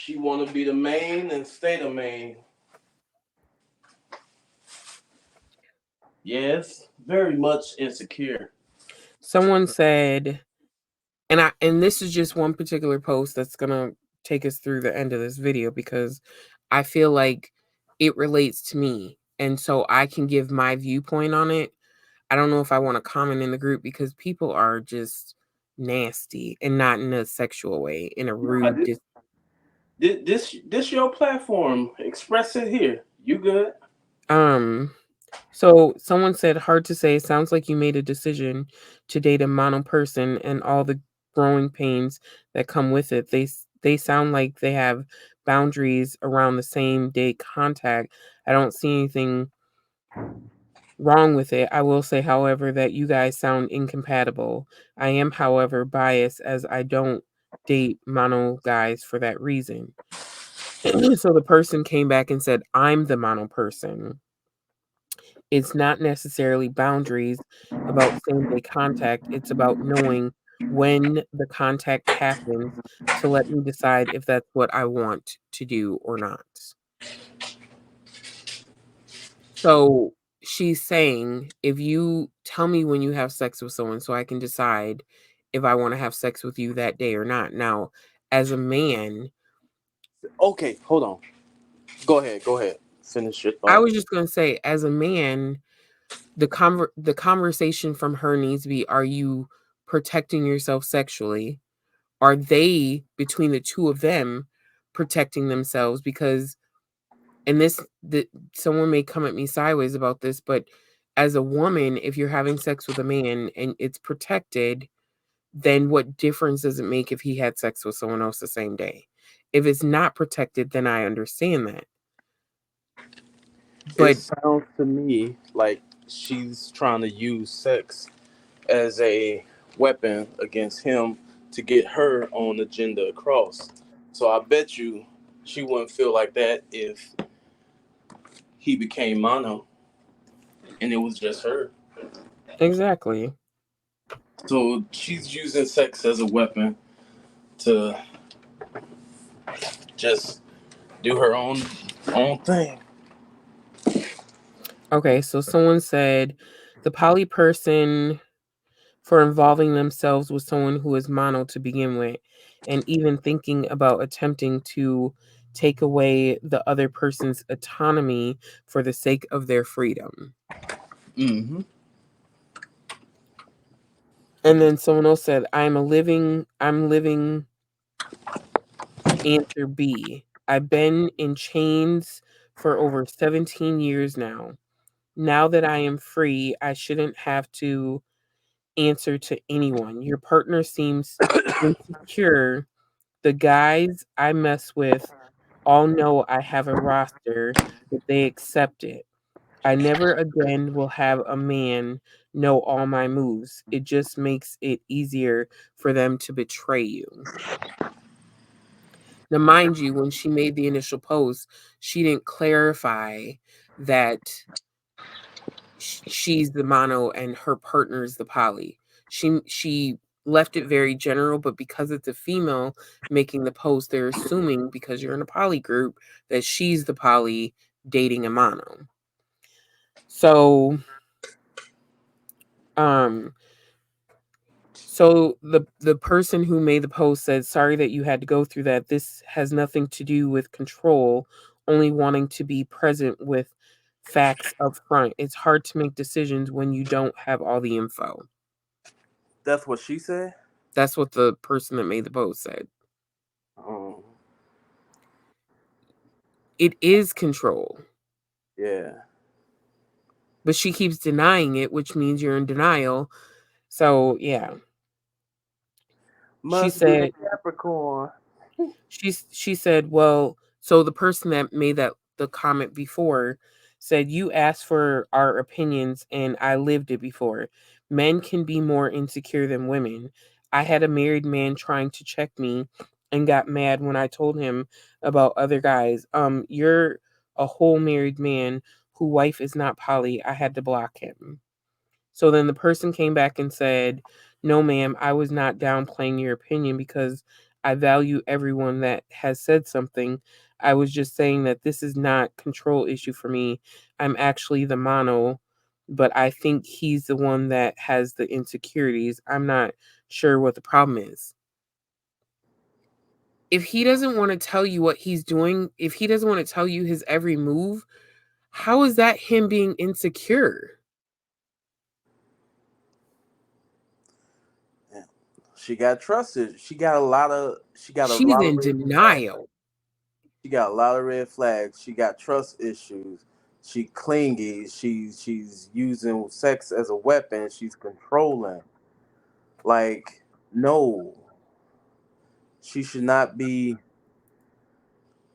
She want to be the main and stay the main. Yes, very much insecure. Someone said, and this is just one particular post that's gonna take us through the end of this video because I feel like it relates to me, and so I can give my viewpoint on it. I don't know if I want to comment in the group because people are just nasty and not in a sexual way, in a Nah, rude. this your platform. Express it here. You good? So someone said, hard to say. Sounds like you made a decision to date a mono person and all the growing pains that come with it. They sound like they have boundaries around the same day contact. I don't see anything wrong with it. I will say, however, that you guys sound incompatible. I am, however, biased as I don't date mono guys for that reason. So the person came back and said, I'm the mono person. It's not necessarily boundaries about same day contact. It's about knowing when the contact happens to let me decide if that's what I want to do or not. So she's saying, if you tell me when you have sex with someone so I can decide if I want to have sex with you that day or not. Now, as a man, Okay, hold on. Go ahead. Go ahead. Finish your I thought. was just going to say, as a man, the conversation from her needs to be, are you protecting yourself sexually? Are they, between the two of them, protecting themselves? Because, and someone may come at me sideways about this, but as a woman, if you're having sex with a man and it's protected, then what difference does it make if he had sex with someone else the same day? If it's not protected, then I understand that. It But sounds to me like she's trying to use sex as a weapon against him to get her own agenda across. So I bet you she wouldn't feel like that if he became mono and it was just her. exactly. So she's using sex as a weapon to just do her own thing. Okay, so someone said the poly person for involving themselves with someone who is mono to begin with, and even thinking about attempting to take away the other person's autonomy for the sake of their freedom. Mm-hmm. And then someone else said, I'm living answer B. I've been in chains for over 17 years now. Now that I am free, I shouldn't have to answer to anyone. Your partner seems insecure. The guys I mess with all know I have a roster, but they accept it. I never again will have a man know all my moves. It just makes it easier for them to betray you. Now, mind you, when she made the initial post, she didn't clarify that she's the mono and her partner is the poly. She left it very general, but because it's a female making the post, they're assuming because you're in a poly group that she's the poly dating a mono. So um so the person who made the post said, sorry that you had to go through that. This has nothing to do with control, only wanting to be present with facts up front. It's hard to make decisions when you don't have all the info. That's what she said. That's what the person that made the post said. Um, It is control, yeah. but she keeps denying it, which means you're in denial. So, yeah. She Must be a said Capricorn. she said, well, so the person that made the comment before said, you asked for our opinions and I lived it before. Men can be more insecure than women. I had a married man trying to check me and got mad when I told him about other guys. You're a whole married man who wife is not poly. I had to block him. So then the person came back and said, no, ma'am, I was not downplaying your opinion because I value everyone that has said something. I was just saying that this is not control issue for me. I'm actually the mono, but I think he's the one that has the insecurities. I'm not sure what the problem is. If he doesn't want to tell you what he's doing, if he doesn't want to tell you his every move, how is that him being insecure? Yeah. She got trusted. She got a lot of. She got a She's lot of in red flags. denial. She got a lot of red flags. She got trust issues. She clingy. She's using sex as a weapon. She's controlling. Like, no, she should not be.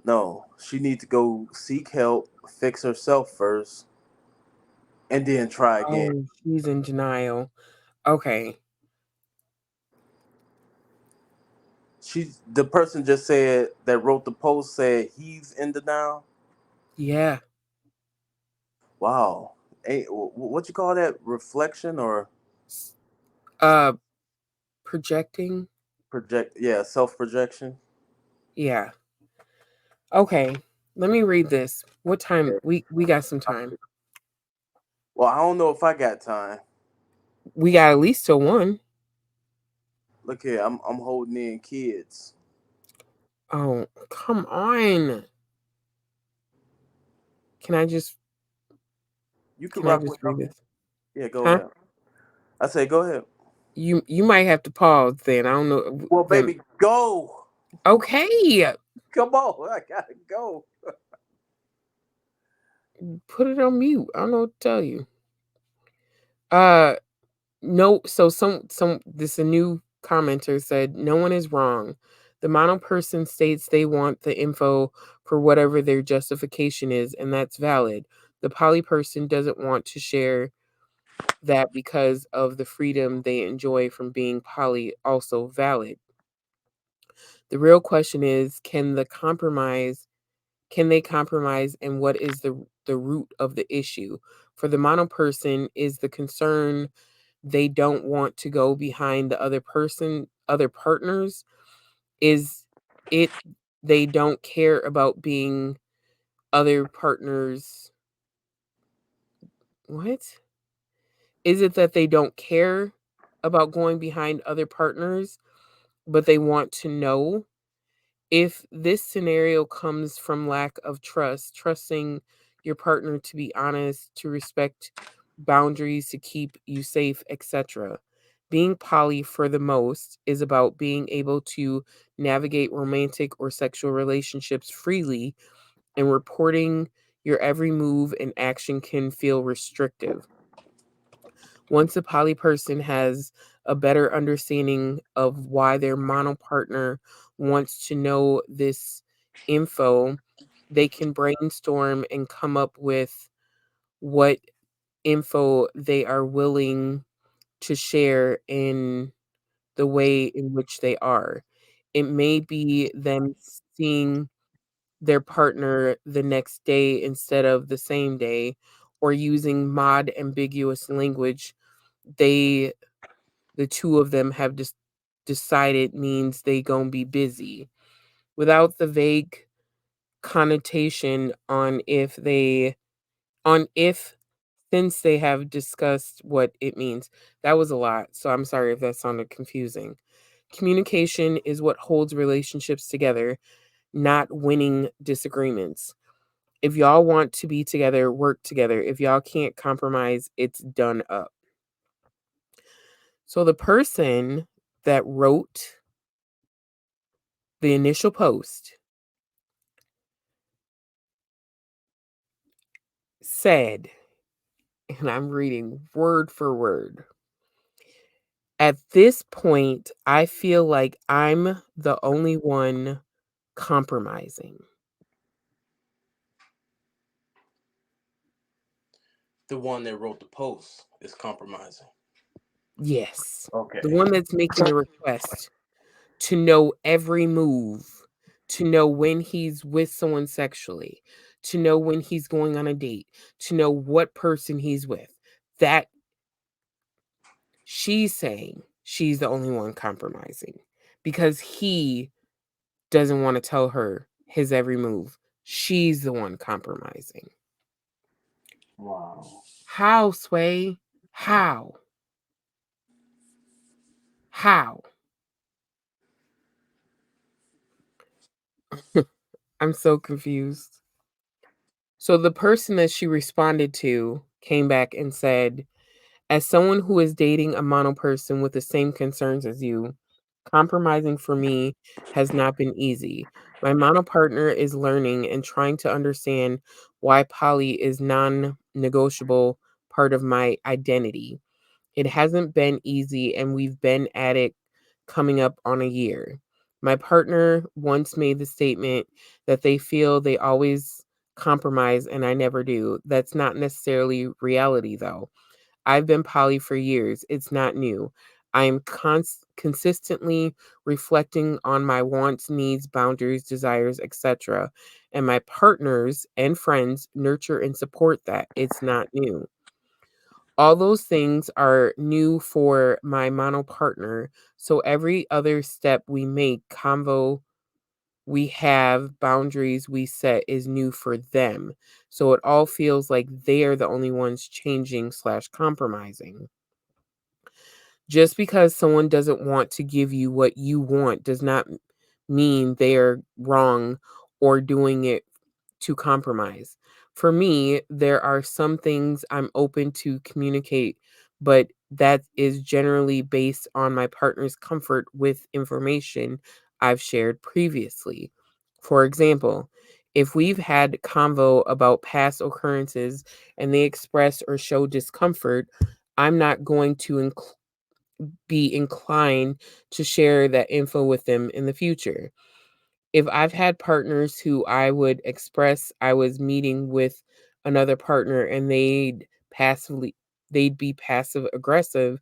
No, she need to go seek help, fix herself first, and then try again. Oh, she's in denial. Okay. The person just said that wrote the post said he's in denial. Yeah. Wow. Hey, what you call that? Reflection or S- Uh, projecting. project? Yeah, self projection. Yeah. Okay. Let me read this. What time? We got some time. Well, I don't know if I got time. We got at least till 1. Look here, I'm holding in kids. Oh, come on. Can I just You can can I rock with just read number. this? Yeah, go Huh? ahead. I say go ahead. You might have to pause then. I don't know Well, then. baby, go. Okay. Come on, I gotta go. Put it on mute. I don't know what to tell you. Uh no, so some this a new commenter said no one is wrong. The mono person states they want the info for whatever their justification is, and that's valid. The poly person doesn't want to share that because of the freedom they enjoy from being poly, also valid. The real question is can they compromise, and what is the root of the issue? For the mono person is the concern they don't want to go behind the other partners? Is it they don't care about being other partners? What? Is it that they don't care about going behind other partners, but they want to know? If this scenario comes from lack of trust, trusting your partner to be honest, to respect boundaries, to keep you safe, etc. Being poly for the most is about being able to navigate romantic or sexual relationships freely, and reporting your every move and action can feel restrictive. Once a poly person has a better understanding of why their mono partner wants to know this info, they can brainstorm and come up with what info they are willing to share in the way in which they are. It may be them seeing their partner the next day instead of the same day, or using mod ambiguous language they the two of them have just decided means they gonna be busy, without the vague connotation on if since they have discussed what it means. That was a lot, so I'm sorry if that sounded confusing. Communication is what holds relationships together, not winning disagreements. If y'all want to be together, work together. If y'all can't compromise, it's done up. So the person that wrote the initial post said, and I'm reading word for word, at this point, I feel like I'm the only one compromising. The one that wrote the post is compromising. Yes. The Okay. one that's making the request to know every move, to know when he's with someone sexually, to know when he's going on a date, to know what person he's with. That she's saying she's the only one compromising because he doesn't want to tell her his every move. She's the one compromising. Wow. How, Sway? How? How? I'm so confused. So the person that she responded to came back and said, as someone who is dating a mono person with the same concerns as you, compromising for me has not been easy. My mono partner is learning and trying to understand why poly is non-negotiable part of my identity. It hasn't been easy, and we've been at it coming up on a year. My partner once made the statement that they feel they always compromise and I never do. That's not necessarily reality, though. I've been poly for years. It's not new. I am consistently reflecting on my wants, needs, boundaries, desires, etc. And my partners and friends nurture and support that. It's not new. All those things are new for my mono partner. So every other step we make, convo we have, boundaries we set is new for them. So it all feels like they're the only ones changing slash compromising. Just because someone doesn't want to give you what you want does not mean they're wrong or doing it to compromise. For me, there are some things I'm open to communicate, but that is generally based on my partner's comfort with information I've shared previously. For example, if we've had convo about past occurrences and they express or show discomfort, I'm not going to be inclined to share that info with them in the future. If I've had partners who I would express I was meeting with another partner and they'd be passive aggressive,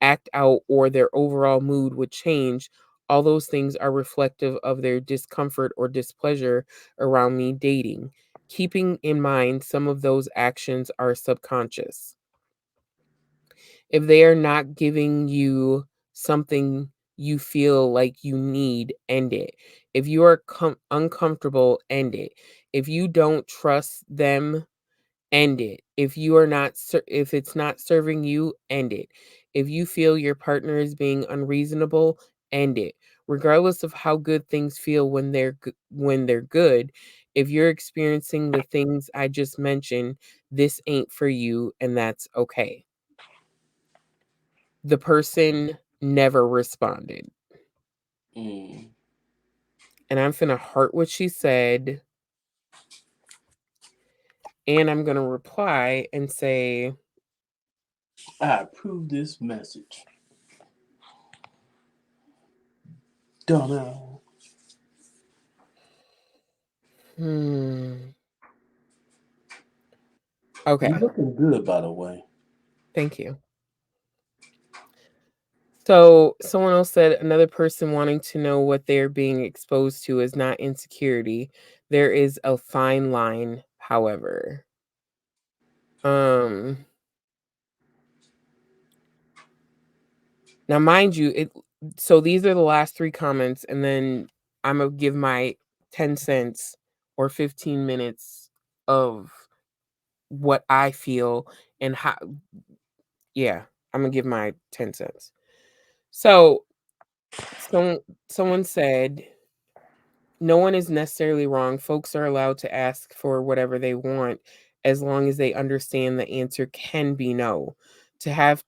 act out, or their overall mood would change, all those things are reflective of their discomfort or displeasure around me dating. Keeping in mind some of those actions are subconscious. If they are not giving you something you feel like you need, end it. If you are uncomfortable, end it. If you don't trust them, end it. If it's not serving you, end it. If you feel your partner is being unreasonable, end it. Regardless of how good things feel when they're good, if you're experiencing the things I just mentioned, this ain't for you and that's okay. The person never responded. Mm. And I'm finna heart what she said. And I'm gonna reply and say, I approve this message. Don't know. hmm. You Okay, looking good, by the way. thank you. So someone else said another person wanting to know what they're being exposed to is not insecurity. There is a fine line, however. Um Now mind you, it so these are the last three comments, and then I'm gonna give my 10 cents or 15 minutes of what I feel and how yeah, I'm gonna give my 10 cents. So someone someone said no one is necessarily wrong. Folks are allowed to ask for whatever they want as long as they understand the answer can be no. To have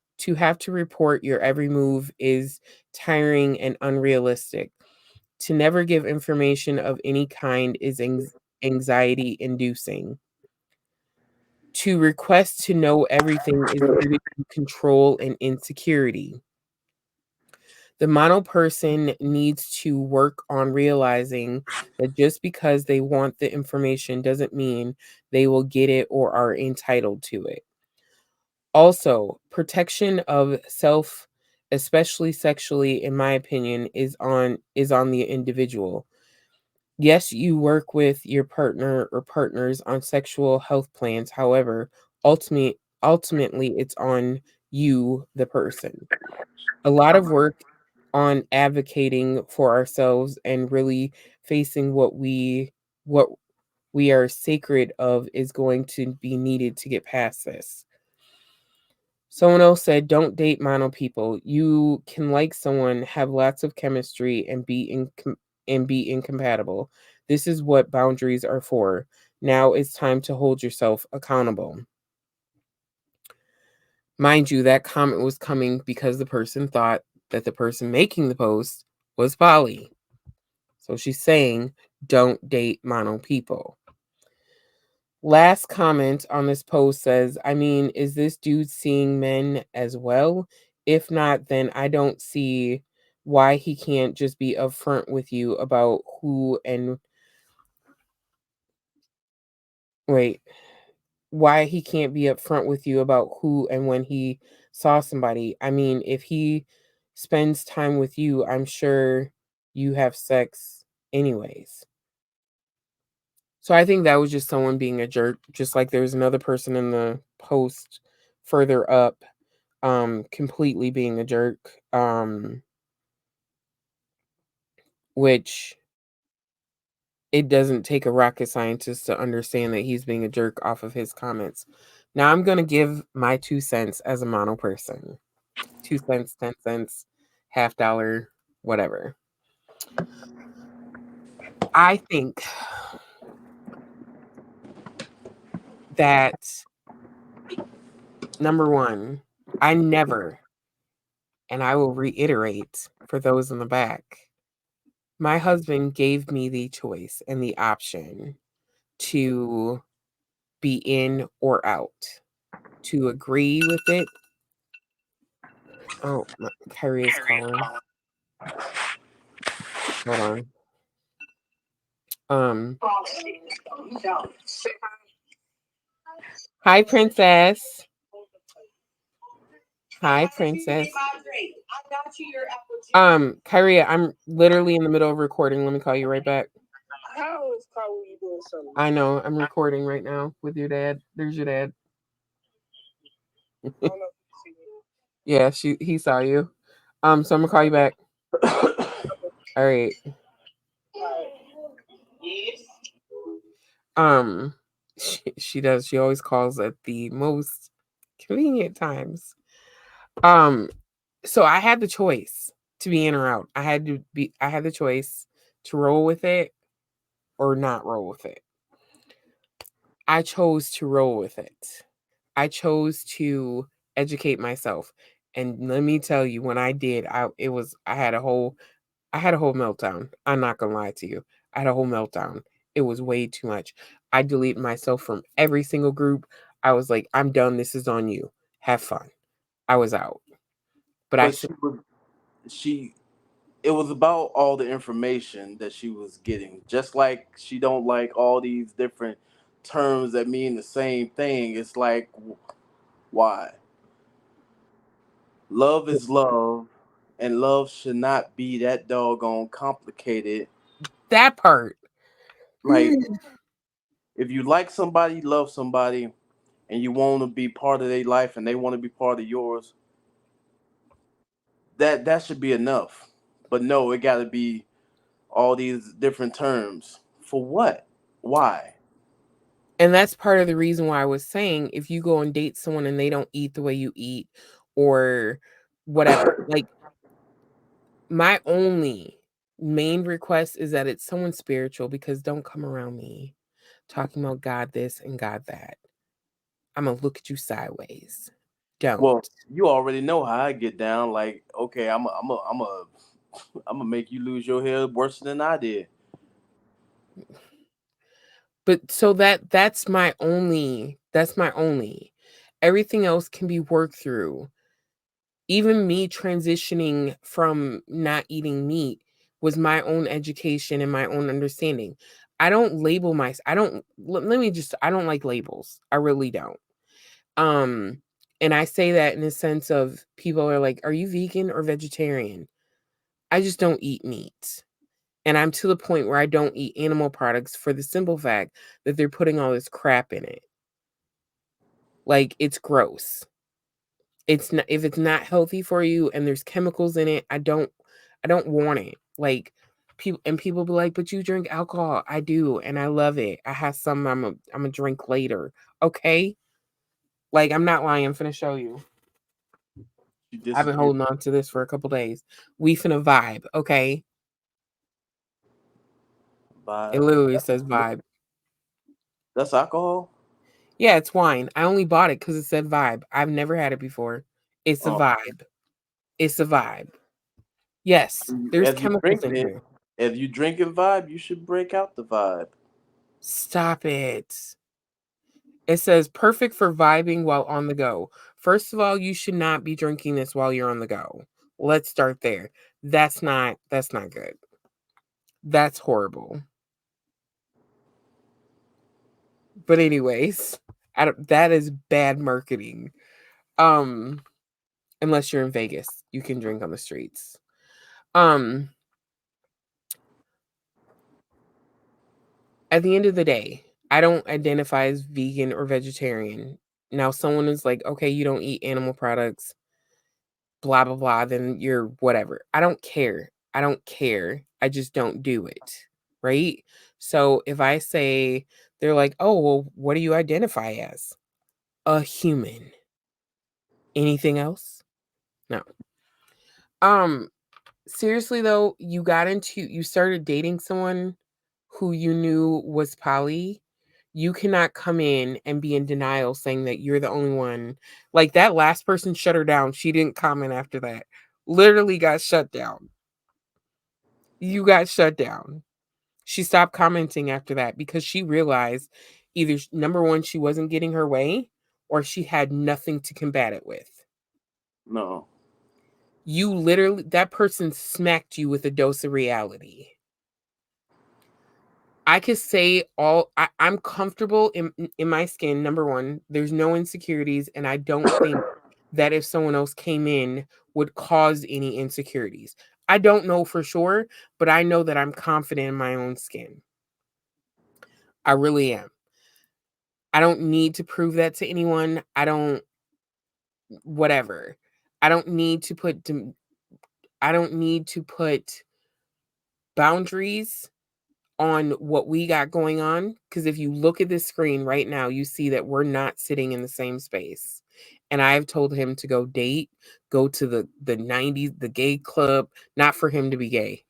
to report your every move is tiring and unrealistic. To never give information of any kind is anxiety inducing. To request to know everything is rooted in control and insecurity. The mono person needs to work on realizing that just because they want the information doesn't mean they will get it or are entitled to it. Also, protection of self, especially sexually, in my opinion, is on the individual. Yes, you work with your partner or partners on sexual health plans. However, ultimately it's on you, the person. A lot of work on advocating for ourselves and really facing what we are sacred of is going to be needed to get past this. Someone else said, don't date mono people. You can like someone, have lots of chemistry, and be incompatible. This is what boundaries are for. Now it's time to hold yourself accountable. Mind you, that comment was coming because the person thought that the person making the post was poly. So she's saying, don't date mono people. Last comment on this post says, I mean, is this dude seeing men as well? If not, then I don't see why he can't just be upfront with you about why he can't be upfront with you about who and when he saw somebody. I mean, if he spends time with you, I'm sure you have sex anyways. So I think that was just someone being a jerk, just like there was another person in the post further up completely being a jerk, which it doesn't take a rocket scientist to understand that he's being a jerk off of his comments. Now I'm going to give my 2 cents as a mono person. 2 cents, 10 cents, $half, whatever. I think that number one, I never, and I will reiterate for those in the back, my husband gave me the choice and the option to be in or out, to agree with it. Oh, Kyrie is calling. Hold on. Um, Hi, princess. Hi, princess. Kyrie, I'm literally in the middle of recording. Let me call you right back. How is Kyrie doing something? I know. I'm recording right now with your dad. There's your dad. I don't know if you see me. Yeah, he saw you. So I'm gonna call you back. All right. Alright. Yes. Um, she does. She always calls at the most convenient times. So I had the choice to be in or out. I had the choice to roll with it or not roll with it. I chose to roll with it. I chose to educate myself. And let me tell you, when I did, I had a whole meltdown. I'm not gonna lie to you. I had a whole meltdown. It was way too much. I deleted myself from every single group. I was like, I'm done. This is on you. Have fun. I was out. But I But said, she it was about all the information that she was getting. Just like she don't like all these different terms that mean the same thing. It's like, why? Love is love, and love should not be that doggone complicated. that part. Like, if you like somebody, love somebody, and you want to be part of their life, and they want to be part of yours, that should be enough. But no, it got to be all these different terms. For what? Why? And that's part of the reason why I was saying if you go and date someone and they don't eat the way you eat or whatever, like my only main request is that it's someone spiritual because don't come around me talking about God this and God that. I'm gonna look at you sideways. Don't. Well, you already know how I get down. Like, okay, I'm gonna make you lose your hair worse than I did. But so that's my only. Everything else can be worked through. Even me transitioning from not eating meat was my own education and my own understanding. I don't let me just I don't like labels. I really don't. Um and I say that in the sense of people are like, "Are you vegan or vegetarian?" I just don't eat meat. And I'm to the point where I don't eat animal products for the simple fact that they're putting all this crap in it. Like it's gross. It's not if it's not healthy for you and there's chemicals in it, I don't I don't want it. Like people be like, but you drink alcohol. I do, and I love it. I have some I'm a drink later. Okay? Like I'm not lying, I'm finna show you. You I've been disappeared. holding on to this for a couple days. We finna vibe, okay? It Vibe. literally says vibe. That's alcohol. Yeah, it's wine. I only bought it because it said vibe. I've never had it before. It's a Oh, vibe. It's a vibe. Yes, there's as you chemicals drink in it, here. if you drinking vibe, you should break out the vibe. Stop it. It says perfect for vibing while on the go. First of all, you should not be drinking this while you're on the go. Let's start there. That's not good. That's horrible. But anyways, that is bad marketing. Um unless you're in Vegas, you can drink on the streets. Um at the end of the day, I don't identify as vegan or vegetarian. Now someone is like, "Okay, you don't eat animal products, blah blah blah," then you're whatever. I don't care. I don't care. I just don't do it. Right? So if I say they're like, "Oh, well, what do you identify as?" A human. Anything else? No. Um Seriously though, you started dating someone who you knew was poly. You cannot come in and be in denial saying that you're the only one. Like that last person shut her down. She didn't comment after that. Literally got shut down. You got shut down. She stopped commenting after that because she realized either number one, she wasn't getting her way, or she had nothing to combat it with. No, You literally, that person smacked you with a dose of reality. I could say I'm comfortable in my skin. Number one, there's no insecurities, and I don't think that if someone else came in would cause any insecurities. I don't know for sure, but I know that I'm confident in my own skin. I really am. I don't need to prove that to anyone. I don't whatever. I don't need to put I don't need to put boundaries on what we got going on, because if you look at this screen right now, you see that we're not sitting in the same space. And I've told him to go date, go to the 90s, the gay club, not for him to be gay.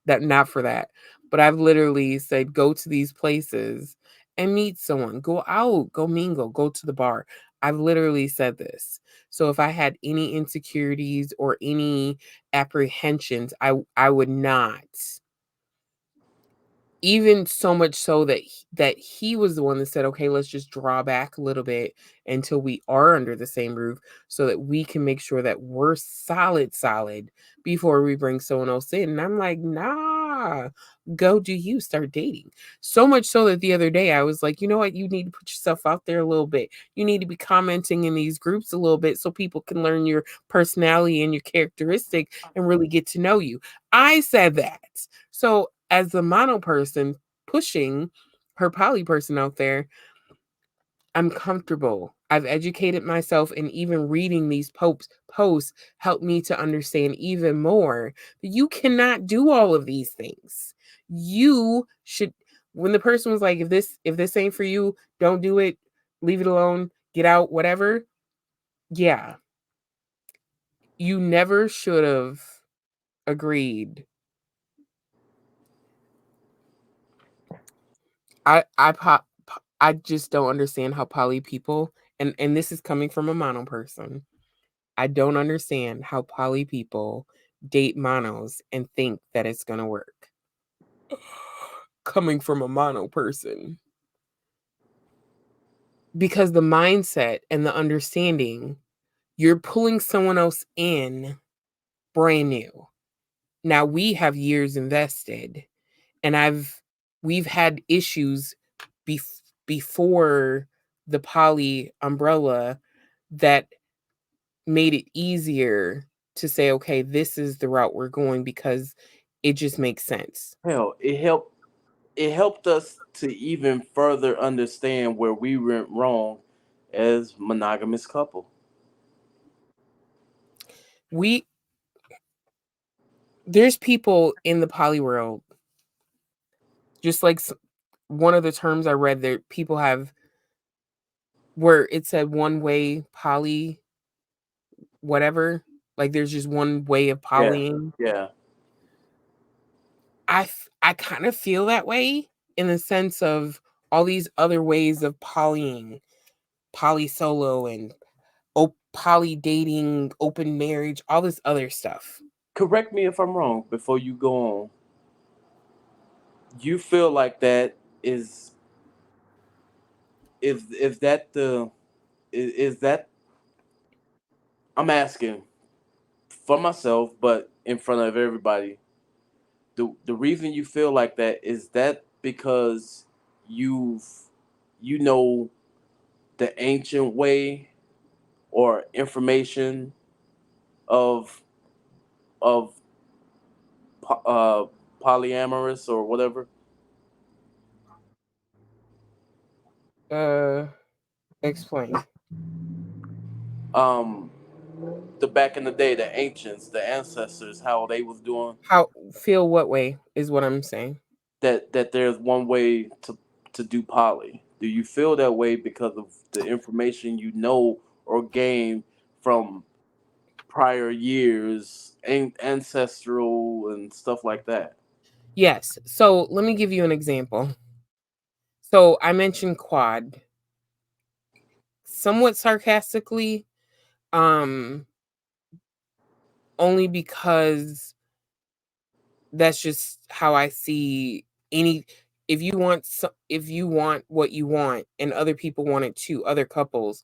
That not for that. But I've literally said go to these places and meet someone. Go out, go mingle, go to the bar. I've literally said this. So if I had any insecurities or any apprehensions, I would not, even so much so that he was the one that said, "Okay, let's just draw back a little bit until we are under the same roof so that we can make sure that we're solid before we bring someone else in." And I'm like, "Nah, go do you start dating." So much so that the other day I was like, "You know what? You need to put yourself out there a little bit. You need to be commenting in these groups a little bit so people can learn your personality and your characteristic and really get to know you." I said that. So as the mono person pushing her poly person out there, I'm comfortable. I've educated myself, and even reading these posts helped me to understand even more that you cannot do all of these things. You should, when the person was like, if this ain't for you, don't do it, leave it alone, get out, whatever. Yeah. You never should have agreed. I just don't understand how poly people, and this is coming from a mono person. I don't understand how poly people date monos and think that it's going to work. Coming from a mono person. Because the mindset and the understanding, you're pulling someone else in brand new. Now we have years invested, and we've had issues before the poly umbrella that made it easier to say, okay, this is the route we're going because it just makes sense. hell, it helped us to even further understand where we went wrong as monogamous couple. We there's people in the poly world, just like one of the terms I read there, people have where it said one way poly, whatever. Like there's just one way of Yeah. polying. Yeah. I kind of feel that way in the sense of all these other ways of polying, poly solo and poly dating, open marriage, all this other stuff. Correct me if I'm wrong before you go on. You feel like that is that the is that I'm asking for myself, but in front of everybody. The reason you feel like that is that because you've you know the ancient way or information of of polyamorous or whatever. Explain. Um, the back in the day, the ancients, the ancestors, how they was doing How feel what way is what I'm saying. that there's one way to do poly. Do you feel that way because of the information you know or gain from prior years, ancestral and stuff like that? Yes. So let me give you an example. So I mentioned quad somewhat sarcastically, um, only because that's just how I see any if you want what you want and other people want it too, other couples,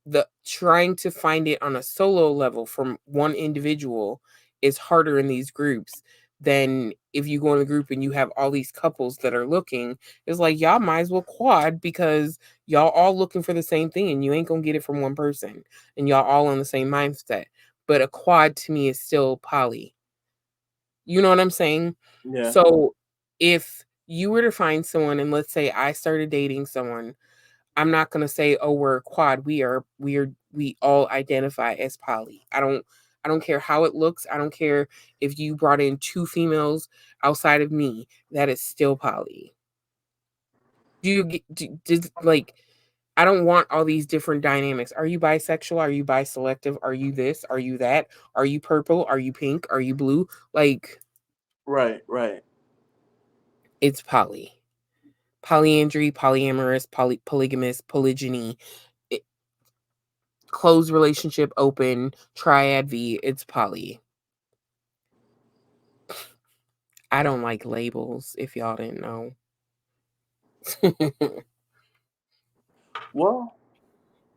the trying to find it on a solo level from one individual is harder in these groups than if you go in a group and you have all these couples that are looking. It's like y'all might as well quad because y'all all looking for the same thing and you ain't gonna get it from one person and y'all all on the same mindset. But a quad to me is still poly. You know what I'm saying? Yeah. So if you were to find someone and let's say I started dating someone, I'm not gonna say, "Oh, we're a quad." We all identify as poly. I don't care how it looks. I don't care if you brought in 2 females outside of me. That is still poly. Do you get like I don't want all these different dynamics. Are you bisexual? Are you biselective? Are you this? Are you that? Are you purple? Are you pink? Are you blue? Like Right. Right. it's poly. Polyandry, polyamorous, polygamous, polygyny, closed relationship, open, triad V, it's poly. I don't like labels, if y'all didn't know. Well,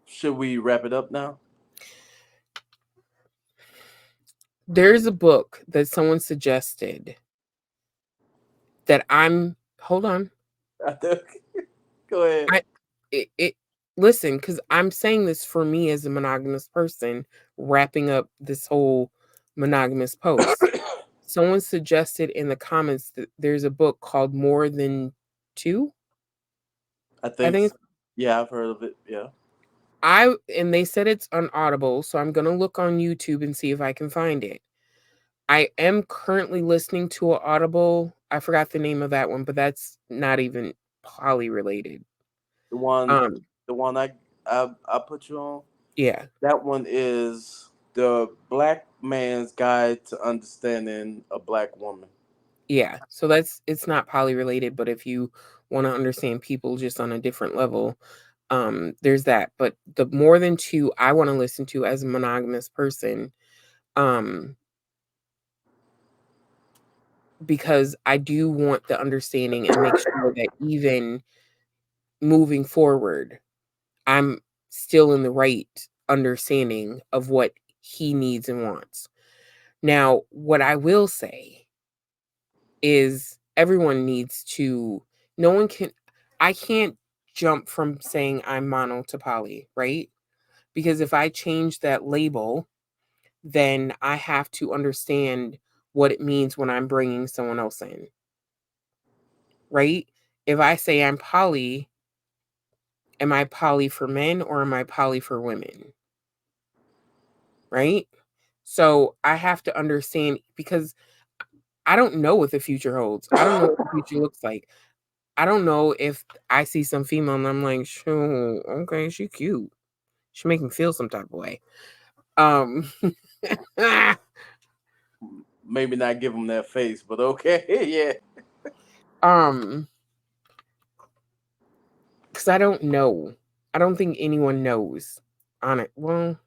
should we wrap it up now? There's a book that someone suggested that hold on. Go ahead. I it listen, because I'm saying this for me as a monogamous person, wrapping up this whole monogamous post. Someone suggested in the comments that there's a book called More Than Two. I I think, think yeah, I've heard of it. Yeah. and they said it's on Audible, so I'm gonna look on YouTube and see if I can find it. I am currently listening to an Audible. I forgot the name of that one, but that's not even poly related. The one, Um, the one I put you on. yeah, That one is the Black Man's Guide to Understanding a Black Woman. yeah. So it's not poly related, but if you want to understand people just on a different level, there's that. But the More Than Two I want to listen to as a monogamous person, um, because I do want the understanding and make sure that even moving forward, I'm still in the right understanding of what he needs and wants. Now, what I will say is everyone needs to, no one can, I can't jump from saying I'm mono to poly, right? Because if I change that label, then I have to understand what it means when I'm bringing someone else in, right? If I say I'm poly, am I poly for men or am I poly for women? Right? So I have to understand because I don't know what the future holds. I don't know what the future looks like. I don't know if I see some female and I'm like, sure, okay, she cute. She make me feel some type of way. Maybe not give them that face, but okay, yeah. Because I don't know. I don't think anyone knows on it. Well,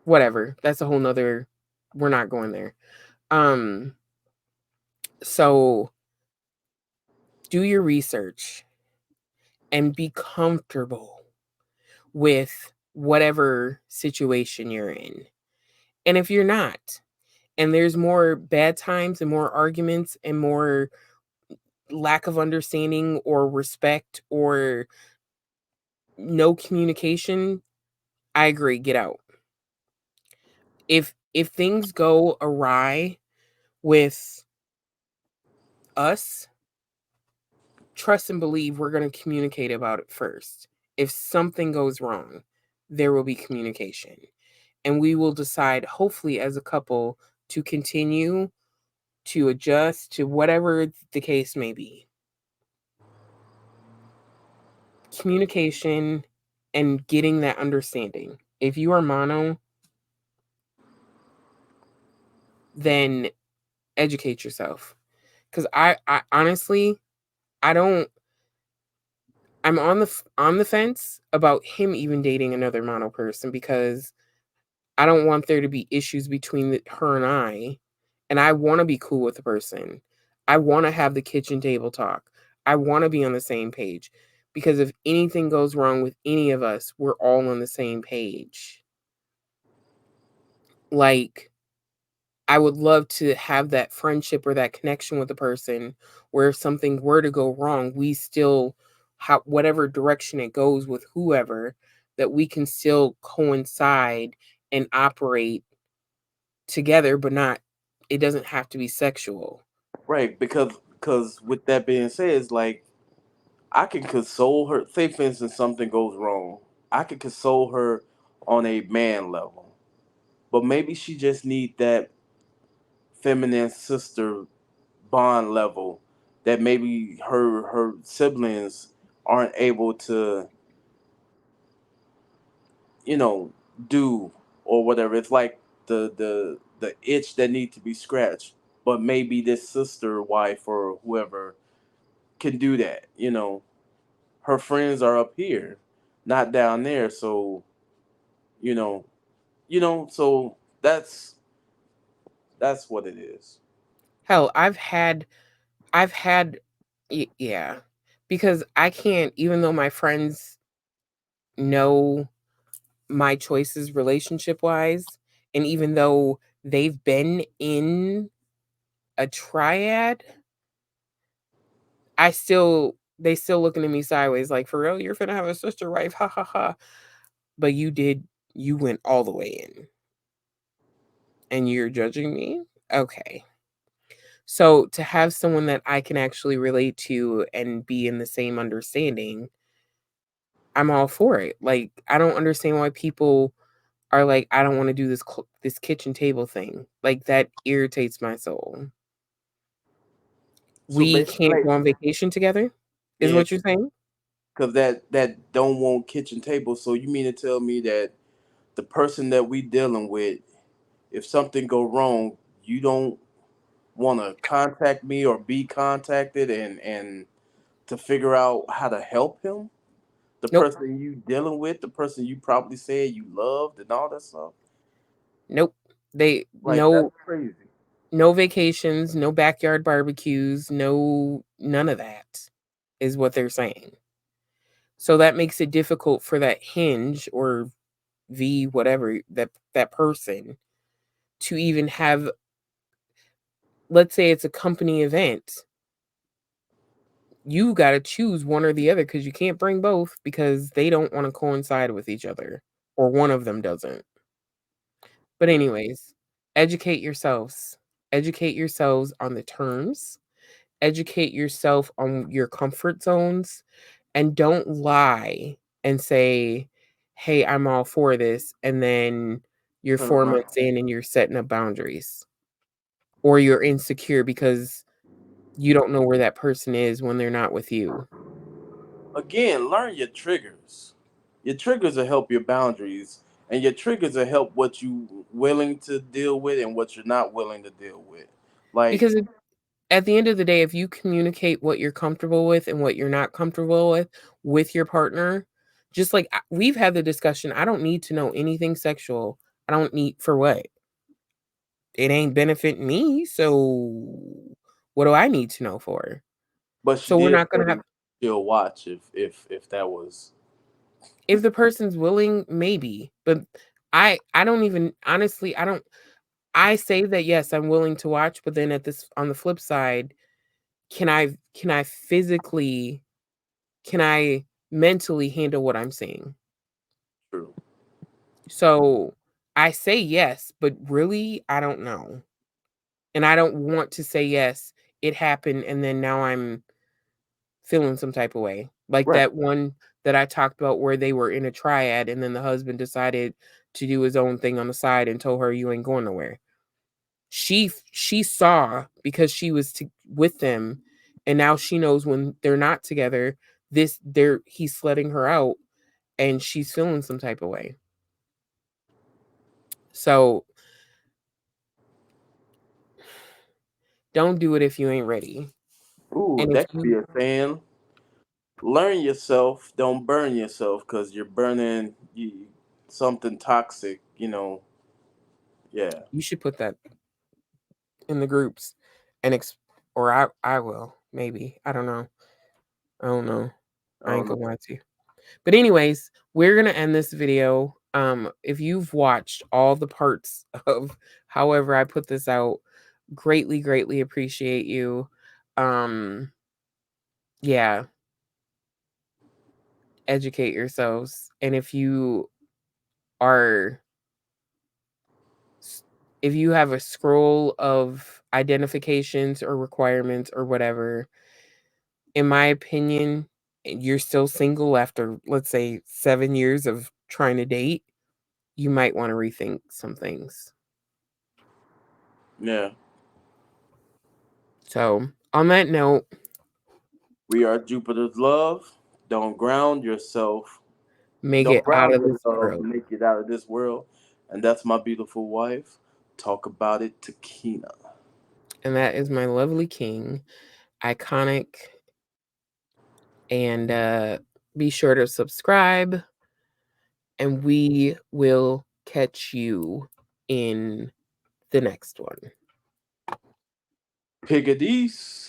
whatever. That's a whole nother. We're not going there. So do your research and be comfortable with whatever situation you're in. And if you're not, and there's more bad times and more arguments and more lack of understanding or respect or no communication, I agree, get out. If things go awry with us, trust and believe we're going to communicate about it first. If something goes wrong, there will be communication. And we will decide, hopefully, as a couple, to continue to adjust to whatever the case may be. Communication and getting that understanding. If you are mono, then educate yourself. Because I honestly, I'm on the fence about him even dating another mono person because I don't want there to be issues between her and I want to be cool with the person. I want to have the kitchen table talk. I want to be on the same page because if anything goes wrong with any of us, we're all on the same page. Like, I would love to have that friendship or that connection with a person where if something were to go wrong, we still have whatever direction it goes with whoever, that we can still coincide and operate together, but not, it doesn't have to be sexual. Right, because with that being said, it's like I can console her. Say, for instance, something goes wrong. I can console her on a man level, but maybe she just need that feminine sister bond level that maybe her siblings aren't able to, you know, do or whatever. It's like the itch that need to be scratched, but maybe this sister wife or whoever can do that. Her friends are up here, not down there. So you know, So that's what it is. Hell, I've had yeah, because I can't, even though my friends know my choices relationship wise, and even though they've been in a triad, they still looking at me sideways like, for real, you're finna have a sister wife, ha ha ha. But you went all the way in and you're judging me? Okay. So to have someone that I can actually relate to and be in the same understanding, I'm all for it. Like, I don't understand why people are like, I don't want to do this kitchen table thing. Like, that irritates my soul. So We can't basically, go on vacation together, is yeah, what you're saying? because that don't want kitchen table. So you mean to tell me that the person that we dealing with, if something go wrong, you don't want to contact me or be contacted and to figure out how to help him? The Nope. person you dealing with, the person you probably said you loved and all that stuff. Nope. They Like that's crazy. no vacations, no backyard barbecues, none of that is what they're saying. So that makes it difficult for that hinge or V whatever that person to even have, let's say it's a company event. You got to choose one or the other because you can't bring both because they don't want to coincide with each other or one of them doesn't. But anyways, educate yourselves. Educate yourselves on the terms. Educate yourself on your comfort zones and don't lie and say, "Hey, I'm all for this," and then you're Turn 4 around. months in and you're setting up boundaries. or you're insecure because you don't know where that person is when they're not with you. Again, learn your triggers. Your triggers will help your boundaries, and your triggers will help what you willing to deal with and what you're not willing to deal with. Like, Because at the end of the day, if you communicate what you're comfortable with and what you're not comfortable with your partner, just like we've had the discussion, I don't need to know anything sexual. I don't need for what? It ain't benefiting me, so what do I need to know for? but she So we're did not gonna say have. she'll watch if that was If the person's willing, maybe. But I don't even honestly, I say that yes, I'm willing to watch, but then on the flip side, can I physically, can I mentally handle what I'm seeing? true. So I say yes, but really I don't know. And I don't want to say yes, it happened, and then now I'm feeling some type of way. Like Right. that one that I talked about where they were in a triad and then the husband decided to do his own thing on the side and told her you ain't going nowhere. She saw because she was with them, and now she knows when they're not together, he's letting her out and she's feeling some type of way. So don't do it if you ain't ready. Ooh, And if that could be you a saying. Learn yourself, don't burn yourself, because you're burning something toxic. Yeah. you should put that in the groups and or I will, maybe. I don't know. I don't know. I I ain't don't know. gonna lie to you. But anyways, we're gonna end this video. If you've watched all the parts of however I put this out, greatly, greatly appreciate you. Yeah, educate yourselves. And are if you have a scroll of identifications or requirements or whatever, in my opinion, and you're still single after, let's say, 7 years of trying to date, you might want to rethink some things. Yeah. So, on that note, We are Jupiter's love. Don't ground yourself. make Don't it out ground of this yourself. world. Make it out of this world. And that's my beautiful wife. Talk about it to Kina. And that is my lovely king, iconic. And be sure to subscribe, and we will catch you in the next one. Pigadies.